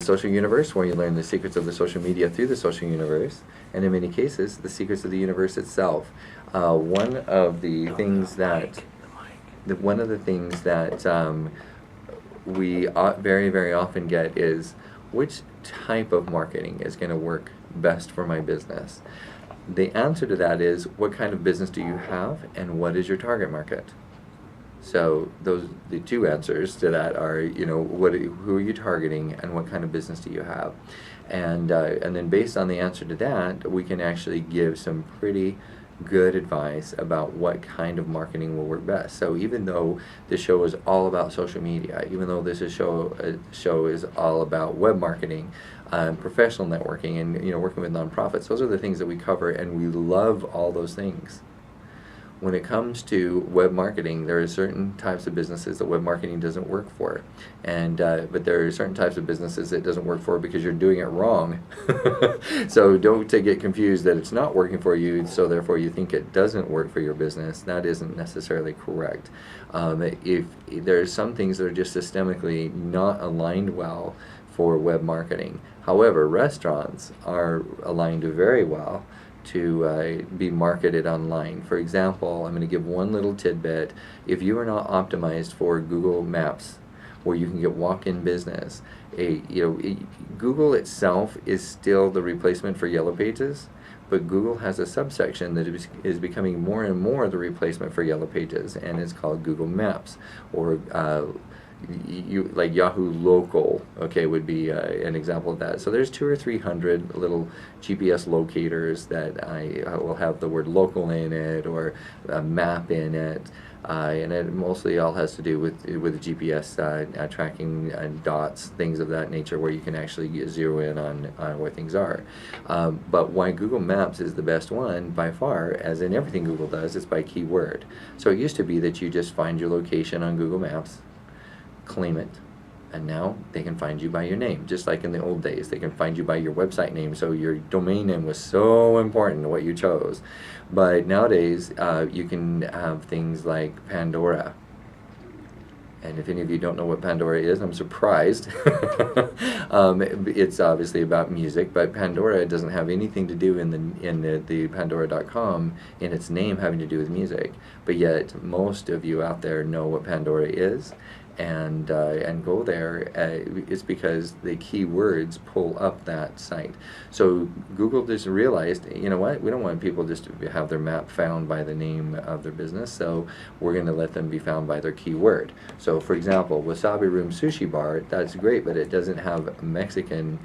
Social Universe, where you learn the secrets of the social media through the social universe, and in many cases, the secrets of the universe itself. One of the things that we very, very often get is, which type of marketing is going to work best for my business? The answer to that is, what kind of business do you have, and what is your target market? So the two answers to that are, who are you targeting, and what kind of business do you have? And then based on the answer to that, we can actually give some pretty good advice about what kind of marketing will work best. So even though this show is all about social media, even though this show is all about web marketing, professional networking, and working with nonprofits, those are the things that we cover, and we love all those things. When it comes to web marketing, there are certain types of businesses that web marketing doesn't work for, but there are certain types of businesses it doesn't work for because you're doing it wrong. So don't get confused that it's not working for you, so therefore you think it doesn't work for your business. That isn't necessarily correct. If there are some things that are just systemically not aligned well for web marketing. However, restaurants are aligned very well to be marketed online. For example, I'm going to give one little tidbit. If you are not optimized for Google Maps, where you can get walk-in business, Google itself is still the replacement for Yellow Pages, but Google has a subsection that is becoming more and more the replacement for Yellow Pages, and it's called Google Maps, or like Yahoo Local, would be an example of that. So there's 200 or 300 little GPS locators that I will have the word local in it, or a map in it, and it mostly all has to do with GPS tracking dots, things of that nature, where you can actually zero in on where things are. But why Google Maps is the best one by far, as in everything Google does, it's by keyword. So it used to be that you just find your location on Google Maps, claim it, and now they can find you by your name, just like in the old days. They can find you by your website name, so your domain name was so important, what you chose. But nowadays you can have things like Pandora, and if any of you don't know what Pandora is, I'm surprised. It's obviously about music, but Pandora doesn't have anything to do in the Pandora.com in its name having to do with music. But yet most of you out there know what Pandora is, and go there. It's because the keywords pull up that site. So Google just realized, you know what, we don't want people just to have their map found by the name of their business, so we're going to let them be found by their keyword. So for example, Wasabi Room Sushi Bar, that's great, but it doesn't have Mexican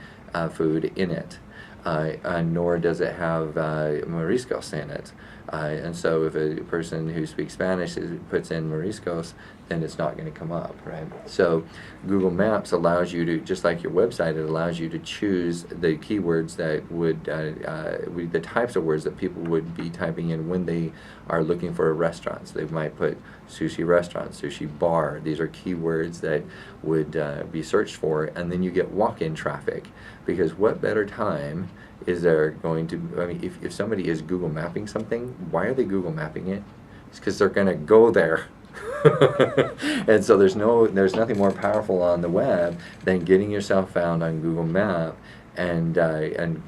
food in it. Nor does it have mariscos in it. And so if a person who speaks Spanish puts in mariscos, then it's not going to come up, right? So Google Maps allows you to, just like your website, it allows you to choose the keywords that would, the types of words that people would be typing in when they are looking for a restaurant. So they might put sushi restaurant, sushi bar. These are keywords that would be searched for, and then you get walk-in traffic. Because what better time is there going to, I mean, if somebody is Google mapping something, why are they Google mapping it? It's because they're going to go there. And so there's nothing more powerful on the web than getting yourself found on Google Map, and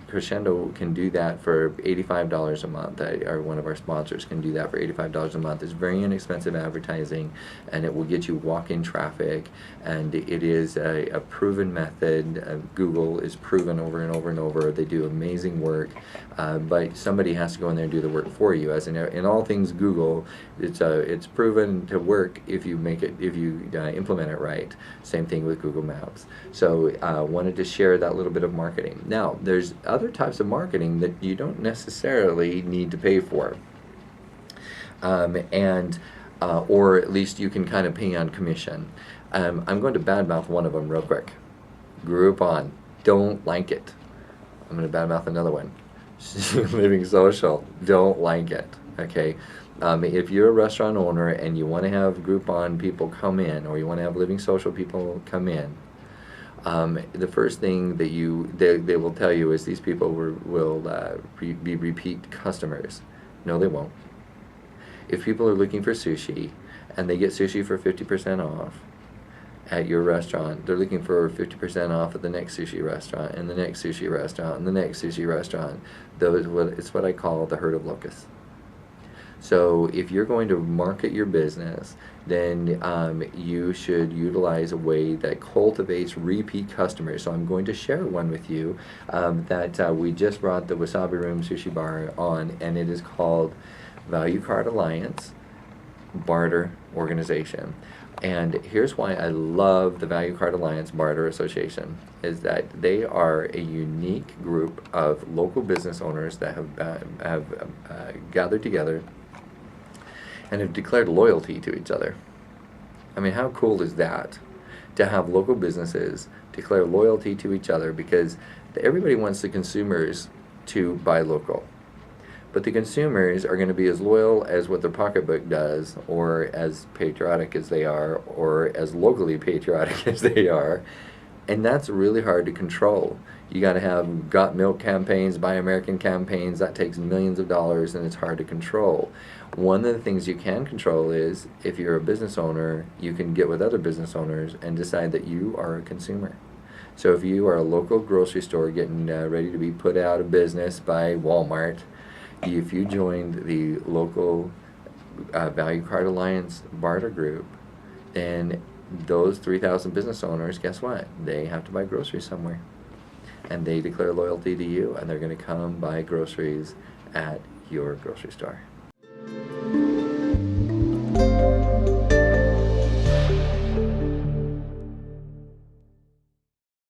Crescendo can do that for $85 a month. Or one of our sponsors can do that for $85 a month. It's very inexpensive advertising, and it will get you walk-in traffic, and it is a proven method. Google is proven over and over and over. They do amazing work, but somebody has to go in there and do the work for you. As in all things Google, it's proven to work if you implement it right. Same thing with Google Maps. So wanted to share that little bit of marketing. Now, there's other types of marketing that you don't necessarily need to pay for, or at least you can kind of pay on commission. I'm going to badmouth one of them real quick. Groupon, don't like it. I'm going to badmouth another one. Living Social, don't like it. Okay. If you're a restaurant owner and you want to have Groupon people come in, or you want to have Living Social people come in, the first thing that they will tell you is these people will be repeat customers. No, they won't. If people are looking for sushi and they get sushi for 50% off, at your restaurant. They're looking for 50% off at the next sushi restaurant, and the next sushi restaurant, and the next sushi restaurant. It's what I call the herd of locusts. So if you're going to market your business, then you should utilize a way that cultivates repeat customers. So I'm going to share one with you that we just brought the Wasabi Room Sushi Bar on, and it is called Value Card Alliance Barter Organization. And here's why I love the Value Card Alliance Barter Association, is that they are a unique group of local business owners that have gathered together and have declared loyalty to each other. I mean, how cool is that? To have local businesses declare loyalty to each other, because everybody wants the consumers to buy local. But the consumers are going to be as loyal as what their pocketbook does, or as patriotic as they are, or as locally patriotic as they are. And that's really hard to control. You got to have Got Milk campaigns, Buy American campaigns. That takes millions of dollars, and it's hard to control. One of the things you can control is, if you're a business owner, you can get with other business owners and decide that you are a consumer. So if you are a local grocery store getting ready to be put out of business by Walmart, if you joined the local Value Card Alliance barter group, then those 3,000 business owners, guess what? They have to buy groceries somewhere. And they declare loyalty to you, and they're going to come buy groceries at your grocery store.